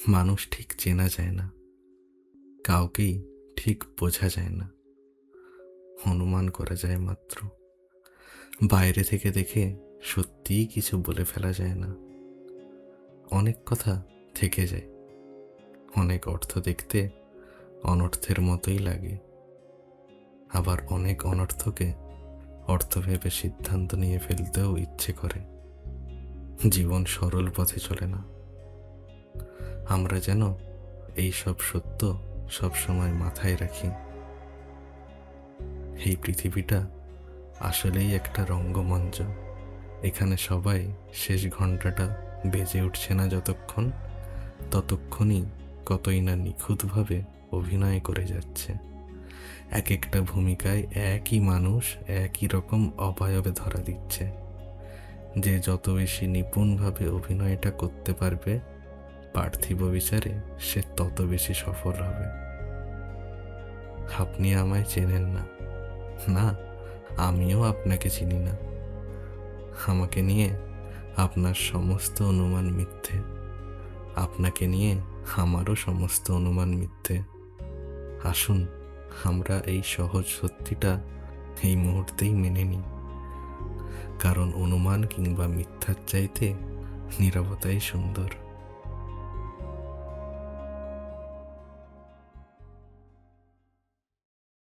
মানুষ ঠিক চেনা যায় না, কাউকেই ঠিক বোঝা যায় না, অনুমান করা যায় মাত্র। বাইরে থেকে দেখে সত্যিই কিছু বলে ফেলা যায় না। অনেক কথা থেকে যায়, অনেক অর্থ দেখতে অনর্থের মতোই লাগে, আবার অনেক অনর্থকে অর্থ ভেবে সিদ্ধান্ত নিয়ে ফেলতেও ইচ্ছে করে। জীবন সরল পথে চলে না। আমরা যেন এই সব সত্য সবসময় মাথায় রাখি। এই পৃথিবীটা আসলেই একটা রঙ্গমঞ্চ। এখানে সবাই শেষ ঘন্টাটা বেজে উঠছে না যতক্ষণ, ততক্ষণই কতই না নিখুঁতভাবে অভিনয় করে যাচ্ছে। এক একটা ভূমিকায় একই মানুষ একই রকম অবয়বে ধরা দিচ্ছে। যে যত বেশি নিপুণভাবে অভিনয়টা করতে পারবে, পার্থিব বিচারে সে তত বেশি সফল হবে। আপনি আমায় চেনেন না, না আমিও আপনাকে চিনি না। আমাকে নিয়ে আপনার সমস্ত অনুমান মিথ্যে, আপনাকে নিয়ে আমারও সমস্ত অনুমান মিথ্যে। আসুন আমরা এই সহজ সত্যিটা এই মুহূর্তেই মেনে নিই, কারণ অনুমান কিংবা মিথ্যার চাইতে নীরবতাই সুন্দর।